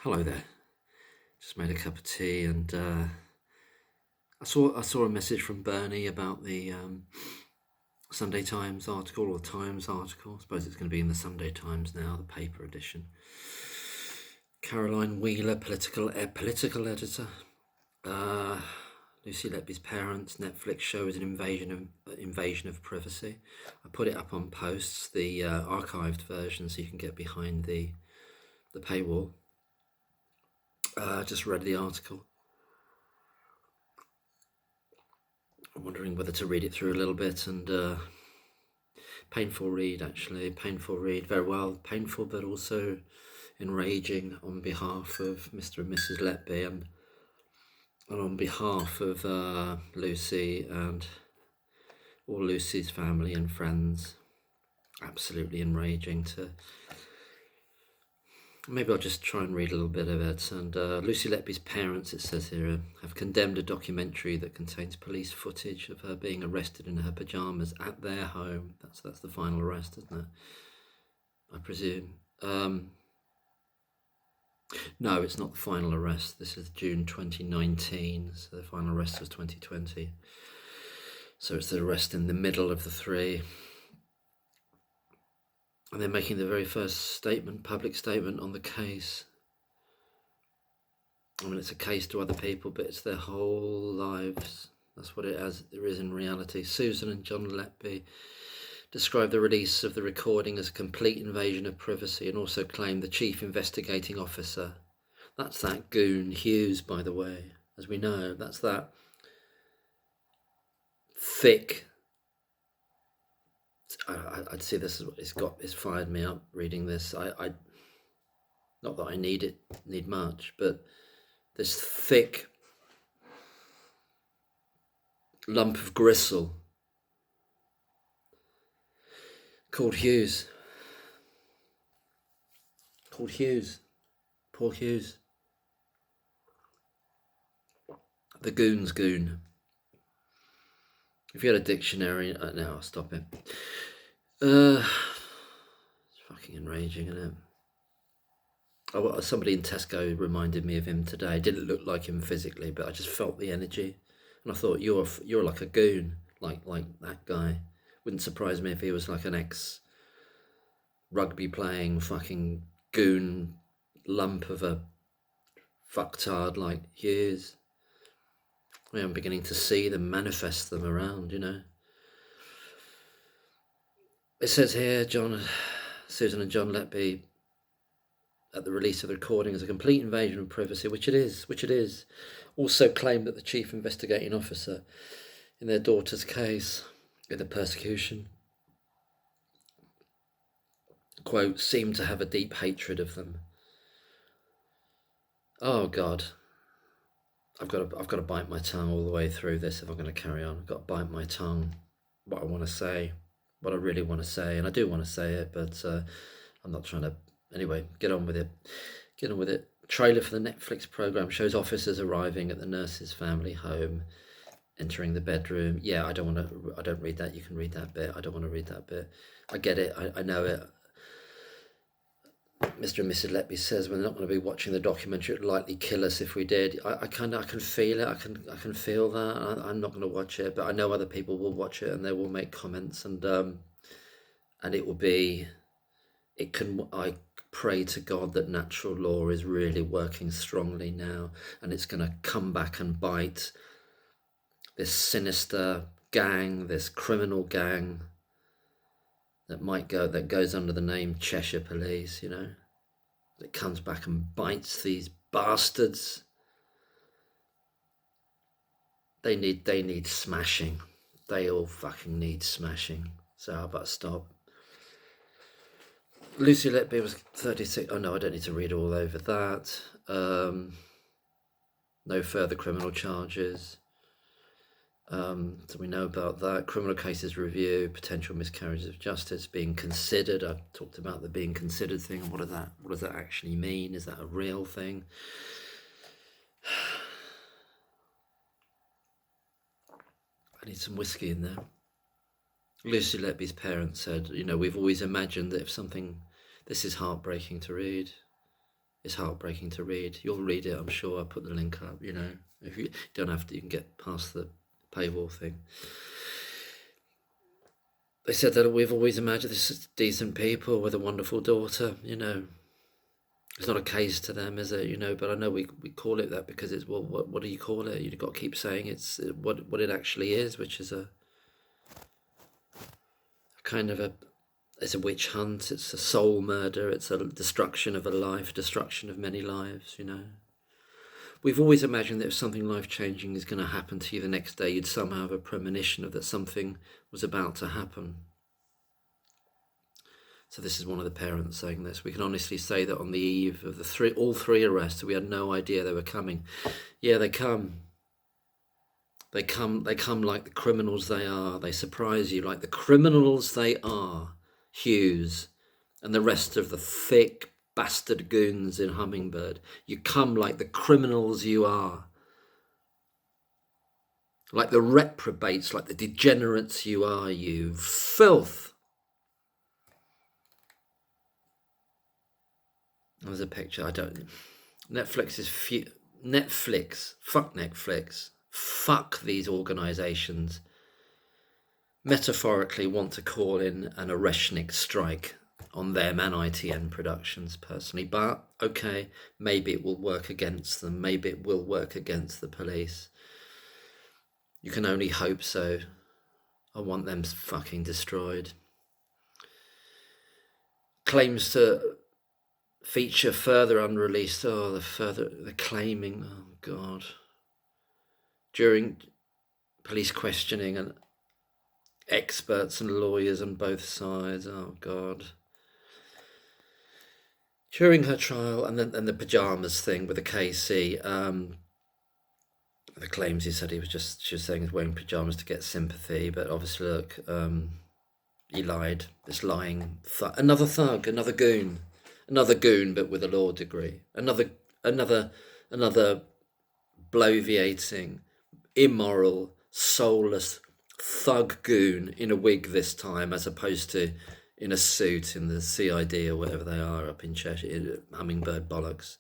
Hello there. Just made a cup of tea, and I saw a message from Bernie about the Sunday Times article, or Times article. I suppose it's going to be in the Sunday Times now, the paper edition. Caroline Wheeler, political editor. Lucy Letby's parents. Netflix show is an invasion of privacy. I put it up on posts, the archived version, so you can get behind the paywall. Just read the article. I'm wondering whether to read it through a little bit, and painful read, actually. Painful read, very well. Painful, but also enraging on behalf of Mr. and Mrs. Letby, and on behalf of Lucy and all Lucy's family and friends. Absolutely enraging. Maybe I'll just try and read a little bit of it. And Lucy Letby's parents, it says here, have condemned a documentary that contains police footage of her being arrested in her pyjamas at their home. That's the final arrest, isn't it? I presume. No, it's not the final arrest. This is June 2019, so the final arrest was 2020. So it's the arrest in the middle of the three. And they're making the very first public statement on the case. I mean, it's a case to other people, but it's their whole lives. That's what it is in reality. Susan and John Letby described the release of the recording as a complete invasion of privacy, and also claimed the chief investigating officer, that's that goon Hughes, by the way, as we know, that's that thick, I'd say this is what it's fired me up reading this. I not that I need much, but this thick lump of gristle called Hughes. Paul Hughes. The goon's goon. If you had a dictionary, no, I'll stop it. It's fucking enraging, isn't it? Somebody in Tesco reminded me of him today. Didn't look like him physically, but I just felt the energy, and I thought, you're like a goon, like that guy. Wouldn't surprise me if he was like an ex-rugby playing fucking goon lump of a fucktard like Hughes. I'm beginning to see them, manifest them around, you know. It says here, Susan and John Letby, at the release of the recording, as a complete invasion of privacy, which it is, also claimed that the chief investigating officer in their daughter's case, in the persecution, quote, seemed to have a deep hatred of them. Oh God. I've got to bite my tongue all the way through this if I'm going to carry on. I've got to bite my tongue, what I want to say, what I really want to say, and I do want to say it, but I'm not trying to. Anyway, get on with it. Trailer for the Netflix program shows officers arriving at the nurse's family home, entering the bedroom. Yeah, I don't read that. You can read that bit. I don't want to read that bit. I get it. I know it. Mr. and Mrs. Letby says we're not going to be watching the documentary. It would likely kill us if we did. I can feel it. I can feel that. I'm not going to watch it, but I know other people will watch it and they will make comments, and it will be. It can. I pray to God that natural law is really working strongly now, and it's going to come back and bite this sinister gang, this criminal gang that goes under the name Cheshire Police, you know, that comes back and bites these bastards. They need smashing. They all fucking need smashing. So how about stop? Lucy Letby was 36. Oh no, I don't need to read all over that. No further criminal charges. So we know about that. Criminal cases review, potential miscarriages of justice being considered. I've talked about the being considered thing. What does that actually mean? Is that a real thing? I need some whiskey in there. Lucy Letby's parents said, we've always imagined that if something, this is heartbreaking to read. It's heartbreaking to read. You'll read it, I'm sure. I'll put the link up, you know. If you don't have to, you can get past the paywall thing. They said that we've always imagined this is decent people with a wonderful daughter, you know. It's not a case to them, is it? You know, but I know we call it that because it's, well, what do you call it? You've got to keep saying it's what it actually is, which is a kind of it's a witch hunt, it's a soul murder, it's a destruction of a life, destruction of many lives, you know. We've always imagined that if something life-changing is going to happen to you the next day, you'd somehow have a premonition of that something was about to happen. So this is one of the parents saying this. We can honestly say that on the eve of all three arrests, we had no idea they were coming. Yeah, they come. They come like the criminals they are. They surprise you like the criminals they are, Hughes, and the rest of the thick bastard goons in Hummingbird. You come like the criminals you are. Like the reprobates, like the degenerates you are, you filth. There's a picture, I don't... Netflix, fuck Netflix. Fuck these organisations. Metaphorically want to call in an Oreshnik strike on them and ITN Productions personally, but okay, maybe it will work against them, maybe it will work against the police. You can only hope so. I want them fucking destroyed. Claims to feature further unreleased, the claiming, oh God. During police questioning and experts and lawyers on both sides, oh God. During her trial, and then the pyjamas thing with the KC, the claims he said she was saying he's wearing pyjamas to get sympathy, but obviously look, he lied. This lying another thug, another goon, but with a law degree, another bloviating, immoral, soulless thug goon in a wig this time, as opposed to in a suit in the CID or whatever they are up in Cheshire, Hummingbird bollocks.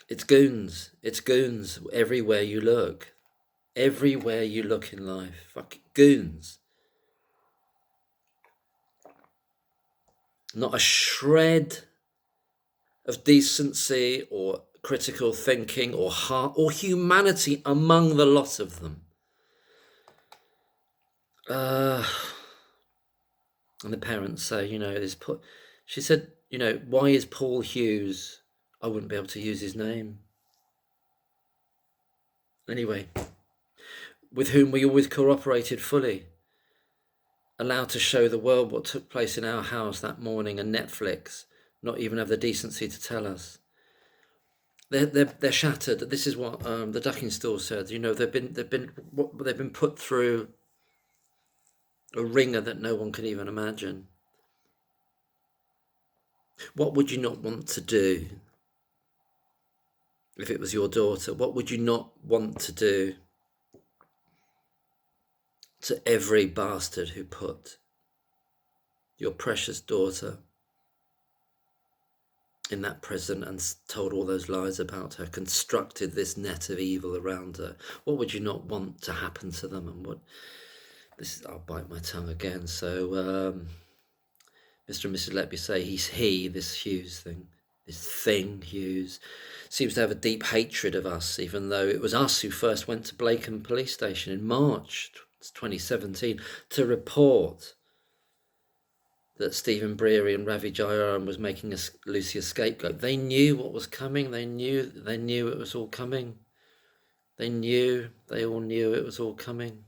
It's goons. It's goons everywhere you look. Everywhere you look in life. Fuck goons. Not a shred of decency or critical thinking or heart or humanity among the lot of them. And the parents say, you know, she said, you know, why is Paul Hughes? I wouldn't be able to use his name. Anyway, with whom we always cooperated fully, allowed to show the world what took place in our house that morning, and Netflix not even have the decency to tell us. They're shattered. This is what the ducking store said. You know, they've been put through a ringer that no one could even imagine. What would you not want to do if it was your daughter? What would you not want to do to every bastard who put your precious daughter in that prison and told all those lies about her, constructed this net of evil around her? What would you not want to happen to them? And I'll bite my tongue again. So Mr. and Mrs. Letby say this Hughes thing, Hughes, seems to have a deep hatred of us, even though it was us who first went to Blackham police station in March 2017 to report that Stephen Breary and Ravi Jayaram was making Lucy a scapegoat. They knew what was coming. They knew it was all coming. They all knew it was all coming.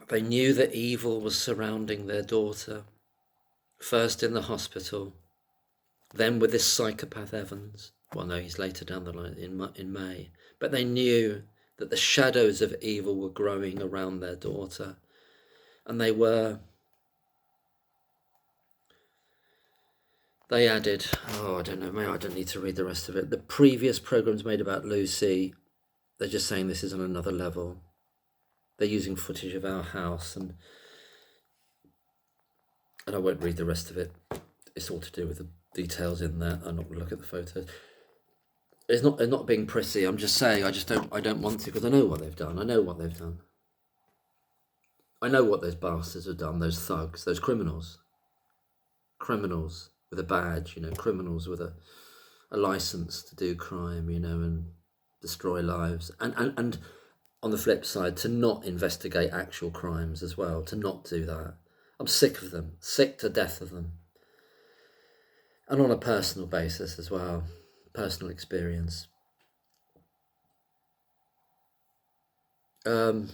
They knew that evil was surrounding their daughter, first in the hospital, then with this psychopath Evans. Well, no, he's later down the line in May. But they knew that the shadows of evil were growing around their daughter. And they added, I don't know, maybe I don't need to read the rest of it. The previous programs made about Lucy, they're just saying this is on another level. They're using footage of our house, and and I won't read the rest of it. It's all to do with the details in there. I'm not going to look at the photos. It's not being prissy. I'm just saying I don't want to, because I know what they've done. I know what they've done. I know what those bastards have done. Those thugs, those criminals with a badge. Criminals with a license to do crime. And destroy lives. And on the flip side, to not investigate actual crimes as well. To not do that. I'm sick of them. Sick to death of them. And on a personal basis as well. Personal experience. They've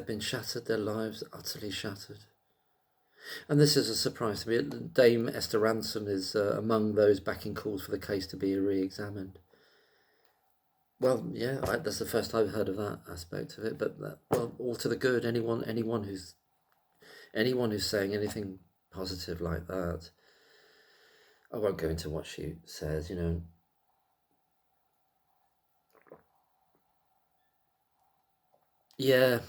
been shattered, their lives utterly shattered. And this is a surprise to me. Dame Esther Ransom is among those backing calls for the case to be re-examined. Well, yeah, that's the first I've heard of that aspect of it. But well, all to the good. Anyone who's saying anything positive like that, I won't go into what she says. Yeah,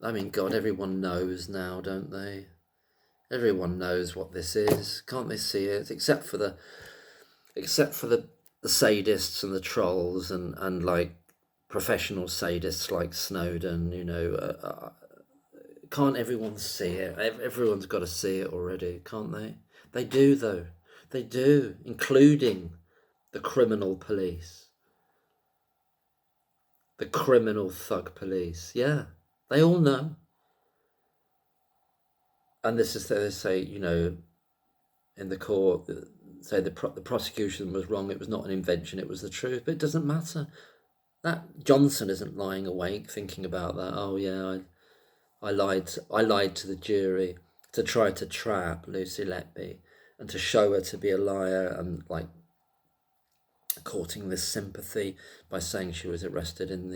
I mean, God, everyone knows now, don't they? Everyone knows what this is. Can't they see it? Except for the sadists and the trolls and like professional sadists like Snowden. Can't everyone see it? Everyone's got to see it already, can't they? They do, though. They do, including the criminal police, the criminal thug police. Yeah, they all know. And this is, they say, in the court, say the prosecution was wrong. It was not an invention. It was the truth. But it doesn't matter. That Johnson isn't lying awake thinking about that. Oh yeah, I lied. I lied to the jury to try to trap Lucy Letby and to show her to be a liar and like courting this sympathy by saying she was arrested in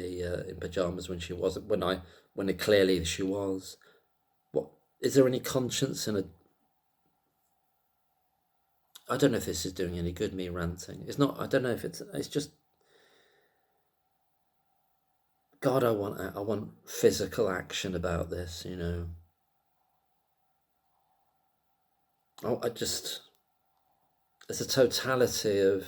pajamas when she wasn't. When it clearly she was. What is there any conscience in a? I don't know if this is doing any good. Me ranting. It's not. I don't know if it's. It's just. God, I want physical action about this. I just. There's a totality of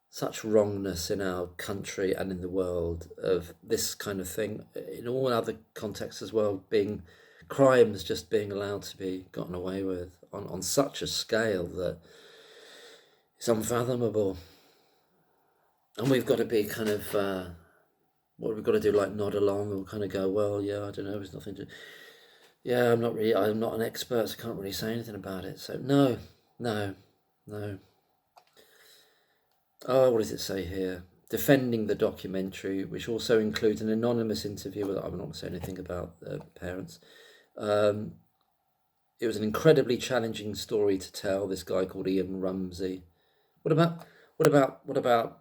such wrongness in our country and in the world of this kind of thing in all other contexts as well, being crimes just being allowed to be gotten away with on such a scale that it's unfathomable. And we've got to be kind of what we've got to do, like nod along or kind of go, well, yeah, I don't know, there's nothing to. Yeah, I'm not an expert, so I can't really say anything about it. So no. Oh, what does it say here? Defending the documentary, which also includes an anonymous interview with. I'm not going to say anything about the parents. It was an incredibly challenging story to tell. This guy called Ian Rumsey. What about what about what about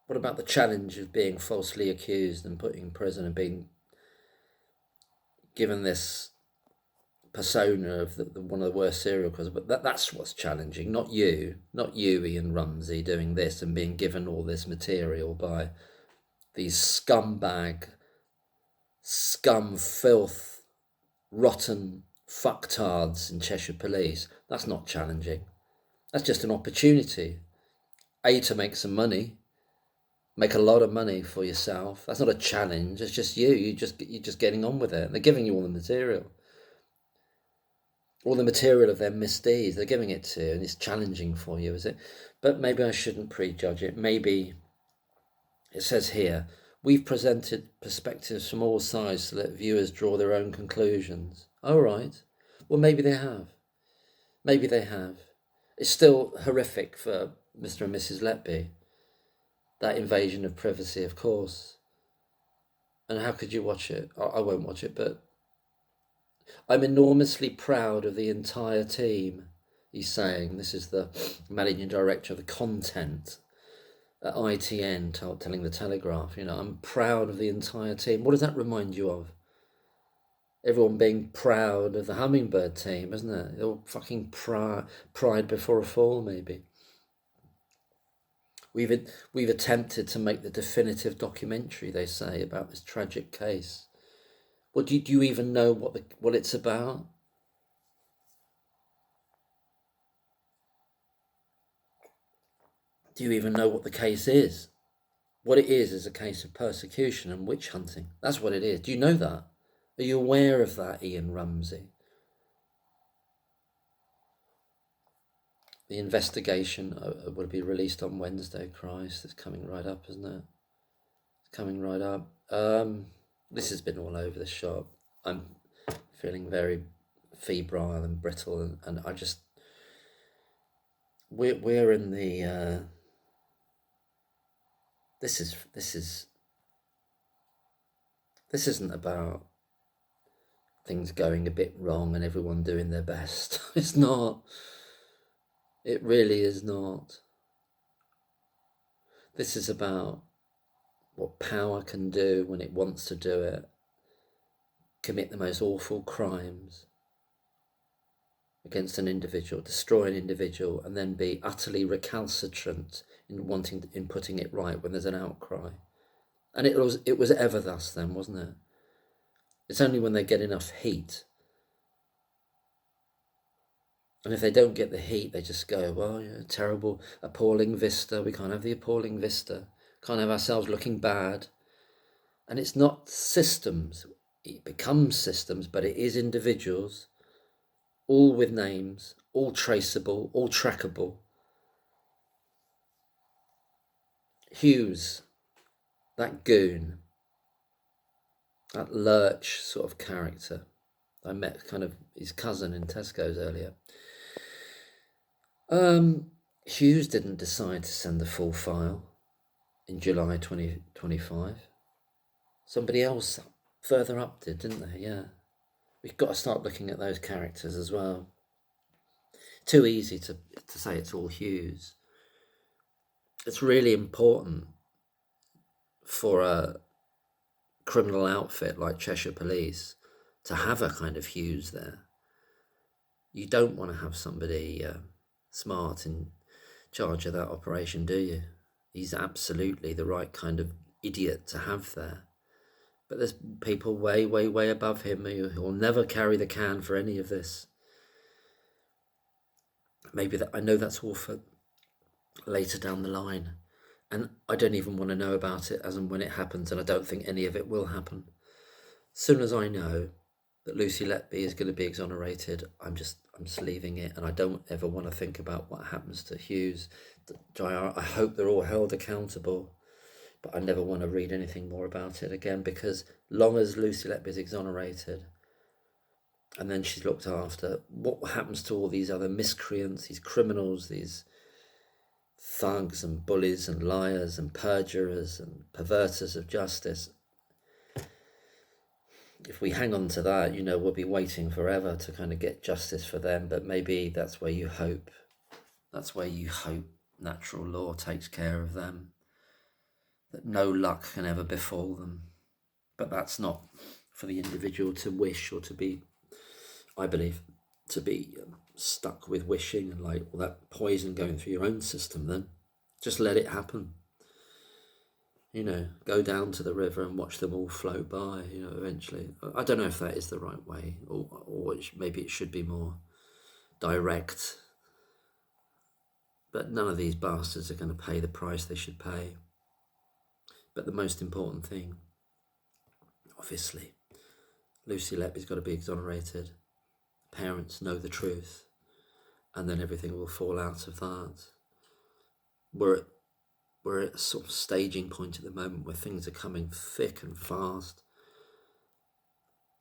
what about the challenge of being falsely accused and put in prison and being given this persona of one of the worst serial killers? But that's what's challenging, not you, Ian Rumsey, doing this and being given all this material by these scumbag, scum, filth, rotten fucktards in Cheshire Police. That's not challenging. That's just an opportunity. To make some money, make a lot of money for yourself. That's not a challenge. It's just you're just getting on with it. They're giving you all the material of their misdeeds. They're giving it to you, and it's challenging for you, is it? But maybe I shouldn't prejudge it. Maybe it says here, we've presented perspectives from all sides to let viewers draw their own conclusions. All right. Well, maybe they have. Maybe they have. It's still horrific for Mr. and Mrs. Letby. That invasion of privacy, of course. And how could you watch it? I won't watch it, but I'm enormously proud of the entire team. He's saying, this is the managing director of the content at ITN telling the Telegraph. I'm proud of the entire team. What does that remind you of? Everyone being proud of the Hummingbird team, isn't it? They're all fucking pride before a fall, maybe. We've attempted to make the definitive documentary, they say, about this tragic case. Well, do you even know what it's about? Do you even know what the case is? What it is a case of persecution and witch hunting. That's what it is. Do you know that? Are you aware of that, Ian Rumsey? The investigation will be released on Wednesday. Christ, it's coming right up, isn't it? It's coming right up. This has been all over the shop. I'm feeling very febrile and brittle, and I just we're in the this isn't about things going a bit wrong and everyone doing their best. It's not. It really is not. This is about what power can do when it wants to do it, commit the most awful crimes against an individual, destroy an individual, and then be utterly recalcitrant in putting it right when there's an outcry. And it was ever thus then, wasn't it? It's only when they get enough heat. And if they don't get the heat, they just go, well, yeah, terrible, appalling vista. We can't have the appalling vista. Can't have ourselves looking bad. And it's not systems. It becomes systems, but it is individuals, all with names, all traceable, all trackable. Hughes, that goon, that lurch sort of character. I met kind of his cousin in Tesco's earlier. Hughes didn't decide to send the full file in July 2025. Somebody else further up did, didn't they? Yeah. We've got to start looking at those characters as well. Too easy to say it's all Hughes. It's really important for a criminal outfit like Cheshire Police to have a kind of Hughes there. You don't want to have somebody smart in charge of that operation, do you? He's absolutely the right kind of idiot to have there. But there's people way, way, way above him who will never carry the can for any of this. Maybe I know that's all for later down the line. And I don't even want to know about it as and when it happens, and I don't think any of it will happen. As soon as I know that Lucy Letby is going to be exonerated, I'm just leaving it, and I don't ever want to think about what happens to Hughes. I hope they're all held accountable, but I never want to read anything more about it again, because long as Lucy Letby is exonerated and then she's looked after, what happens to all these other miscreants, these criminals, these thugs and bullies and liars and perjurers and perverters of justice? If we hang on to that, we'll be waiting forever to kind of get justice for them. But maybe that's where you hope. That's where you hope natural law takes care of them, that no luck can ever befall them. But that's not for the individual to wish, or to be, I believe, to be stuck with wishing and like all that poison going through your own system. Then just let it happen. Go down to the river and watch them all float by, eventually. I don't know if that is the right way, or maybe it should be more direct. But none of these bastards are going to pay the price they should pay. But the most important thing, obviously, Lucy Letby's got to be exonerated. Parents know the truth, and then everything will fall out of that. We're at a sort of staging point at the moment where things are coming thick and fast.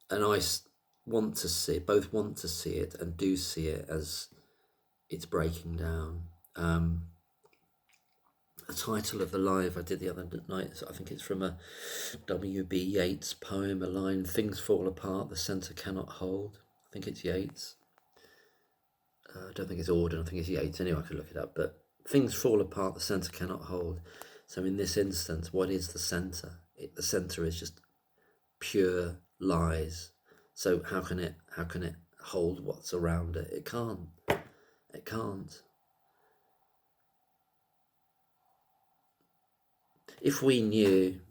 And I want to see it and do see it as it's breaking down. The title of the live I did the other night, I think it's from a W.B. Yeats poem, a line, "Things fall apart, the centre cannot hold." I think it's Yeats. I don't think it's Auden, I think it's Yeats. Anyway, I could look it up, but things fall apart, the centre cannot hold. So in this instance, what is the centre? The centre is just pure lies. So how can it hold what's around it? It can't. It can't. If we knew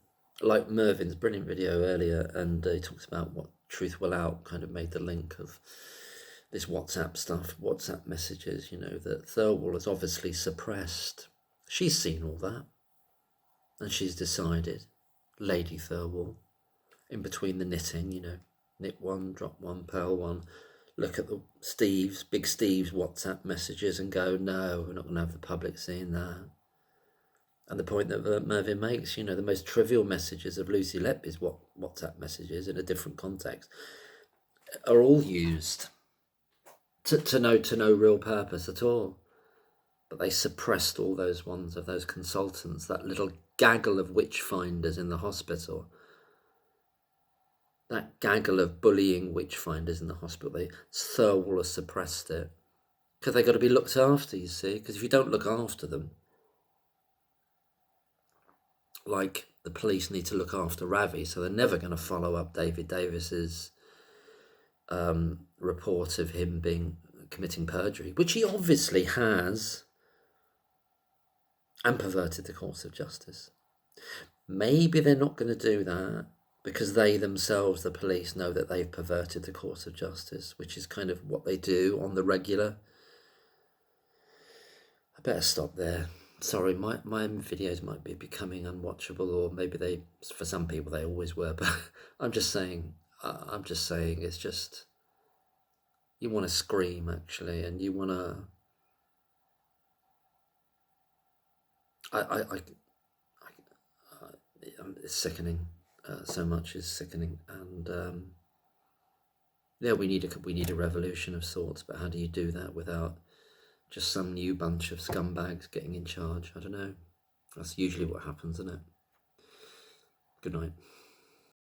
like Mervin's brilliant video earlier, and he talks about what Truth Will Out kind of made the link of this WhatsApp stuff, WhatsApp messages, that Thirlwall has obviously suppressed. She's seen all that, and she's decided, Lady Thirlwall, in between the knitting, knit one, drop one, purl one, look at the Big Steve's WhatsApp messages and go, no, we're not going to have the public seeing that. And the point that Mervyn makes, the most trivial messages of Lucy Letby's WhatsApp messages in a different context are all used to no real purpose at all. But they suppressed all those ones of those consultants, that little gaggle of witch finders in the hospital, that gaggle of bullying witch finders in the hospital. Thirlwall has suppressed it because they've got to be looked after, you see. Because if you don't look after them, like the police need to look after Ravi, so they're never going to follow up David Davis's report of him committing perjury, which he obviously has, and perverted the course of justice. Maybe they're not going to do that because they themselves, the police, know that they've perverted the course of justice, which is kind of what they do on the regular. I better stop there. Sorry, my videos might be becoming unwatchable, or maybe for some people they always were, but I'm just saying it's just, you want to scream actually, and you want to, it's sickening. So much is sickening, and yeah, we need a revolution of sorts. But how do you do that without just some new bunch of scumbags getting in charge? I don't know. That's usually what happens, isn't it? Good night.